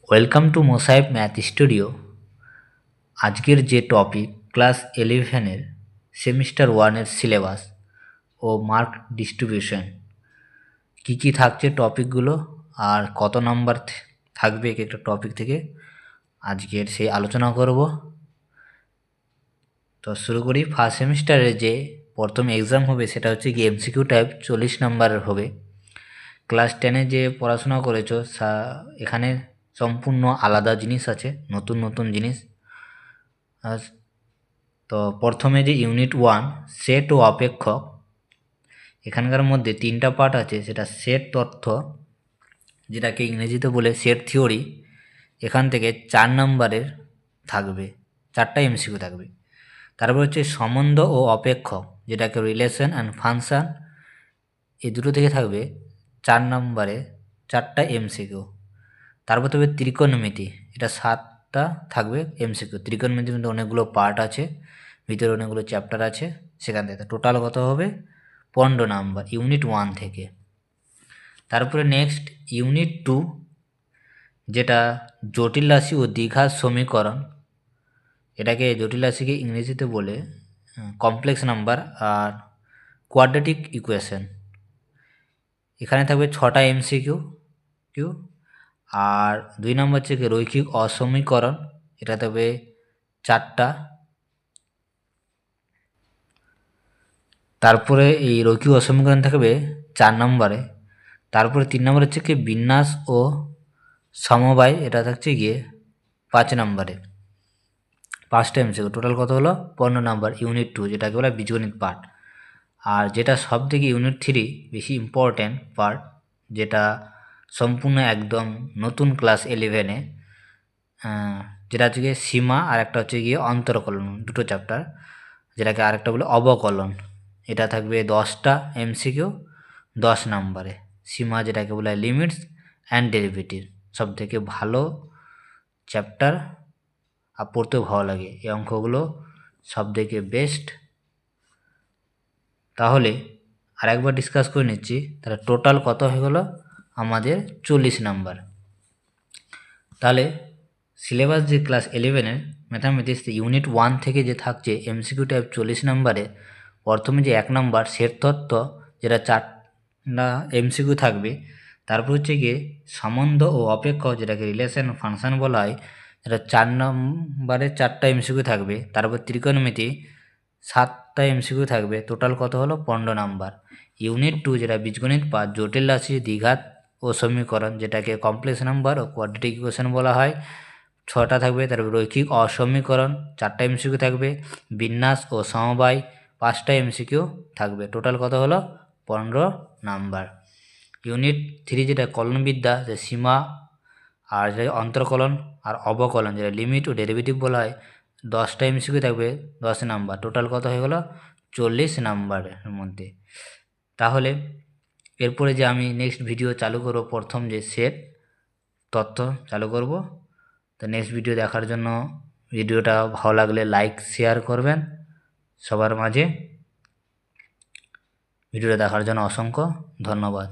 Welcome to মোসাইব math studio. আজকের যে টপিক ক্লাস 11-এর সেমিস্টার 1-এর সিলেবাস ও মার্ক ডিস্ট্রিবিউশন, কী থাকছে টপিকগুলো আর কত নাম্বার থাকবে এক একটা টপিক থেকে, আজকের সেই আলোচনা করব। তো শুরু করি। ফার্স্ট সেমিস্টারে যে প্রথম এক্সাম হবে সেটা হচ্ছে কি এমসিকিউ টাইপ 40 নাম্বারের হবে। ক্লাস 10-এ যে পড়াশোনা করেছো এখানে সম্পূর্ণ আলাদা জিনিস আছে, নতুন নতুন জিনিস। তো প্রথমে যে ইউনিট 1 সেট ও অপেক্ষক, এখানকার মধ্যে 3টা পার্ট আছে। সেটা সেট তথ্য, যেটাকে ইংরেজিতে বলে সেট থিওরি। এখান থেকে 4 নাম্বারের থাকবে, 4টা এমসিকিউ থাকবে। তারপর হচ্ছে সম্বন্ধ ও অপেক্ষক, যেটাকে রিলেশন অ্যান্ড ফাংশন, এই দুটো থেকে থাকবে 4 নাম্বারে 4টা এমসিকিউ। তারপর তবে ত্রিকোণমিতি, এটা 7টা থাকবে এমসিকিউ। ত্রিকোণমিতির মধ্যে অনেকগুলো পার্ট আছে, ভিতরে অনেকগুলো চ্যাপ্টার আছে, সেখান থেকে টোটাল কত হবে 15 নাম্বার ইউনিট 1 থেকে। তারপরে নেক্সট ইউনিট 2, যেটা জটিল রাশি ও দ্বিঘাত সমীকরণ। এটাকে জটিল রাশিকে ইংরেজিতে বলে কমপ্লেক্স নাম্বার আর কোয়াড্রেটিক ইকুয়েশন। এখানে থাকবে 6টা এমসিকিউ। আর 2 নম্বর হচ্ছে রৈখিক অসমীকরণ, এটা থাকবে 4টা। তারপরে এই রৈখিক অসমীকরণ থাকবে 4 নম্বরে। তারপরে 3 নম্বর হচ্ছে কি বিন্যাস ও সমবায়, এটা থাকছে গিয়ে 5 নম্বরে। 5টা এমসিকিউ, টোটাল কত হলো 15 নাম্বার ইউনিট 2, যেটাকে বলে বীজগণিত পার্ট। আর যেটা সব থেকে ইউনিট 3 বেশি ইম্পর্ট্যান্ট পার্ট, যেটা সম্পূর্ণ একদম নতুন ক্লাস 11-এ, যেটা হচ্ছে গিয়ে সীমা আর একটা হচ্ছে গিয়ে অন্তরকলন, দুটো চ্যাপ্টার, যেটাকে আরেকটা বলে অবকলন। এটা থাকবে 10টা এমসিকিউ 10 নাম্বারে। সীমা যেটাকে বলে লিমিটস অ্যান্ড ডেরিভেটিভ, সব থেকে ভালো চ্যাপ্টার আর পড়তেও ভালো লাগে, এই অঙ্কগুলো সব থেকে বেস্ট। তাহলে আরেকবার ডিসকাস করে নিচ্ছি, তাহলে টোটাল কত হয়ে গেল আমাদের 40 নাম্বার। তাহলে সিলেবাস যে ক্লাস 11-এর ম্যাথামেটিক্স ইউনিট 1 থেকে যে থাকছে এমসিকিউ টাইপ 40 নাম্বারে, প্রথমে যে 1 নাম্বার সেট তত্ত্ব, যেটা 4টা এমসিকিউ থাকবে। তারপর হচ্ছে গিয়ে সম্বন্ধ ও অপেক্ষ, যেটাকে রিলেশন ফাংশন বলা হয়, এটা 4 নম্বরে 4টা এমসিকিউ থাকবে। তারপর ত্রিকোণমিতি 7টা এমসিকিউ থাকবে, টোটাল কত হলো 15 নাম্বার। ইউনিট 2 যেটা বীজগণিত পার্ট, জটিল রাশি দ্বিঘাত ও সমীকরণ, যেটাকে কমপ্লেক্স নাম্বার ও কোয়াড্রেটিক ইকুয়েশন বলা হয়, 6টা থাকবে। তারপর রৈখিক অসমীকরণ 4টা এমসিকিউ থাকবে। বিন্যাস ও সমবায় 5টা এমসিকিউ থাকবে, টোটাল কত হলো 15 নাম্বার। ইউনিট 3 যেটা কলনবিদ্যা, যে সীমা আর যে অন্তর্কলন আর অবকলন, যেটা লিমিট ও ডেরিভেটিভ বলা হয়, 10টা এমসিকিউ থাকবে 10 নাম্বার, টোটাল কত হয়ে গেল 40 নাম্বারের মধ্যে। তাহলে এরপরে যে আমি নেক্সট ভিডিও চালু করব, প্রথম যে সেট তথ্য চালু করব। তো নেক্সট ভিডিও দেখার জন্য, ভিডিওটা ভালো লাগলে লাইক শেয়ার করবেন সবার মাঝে। ভিডিওটা দেখার জন্য অসংখ্য ধন্যবাদ।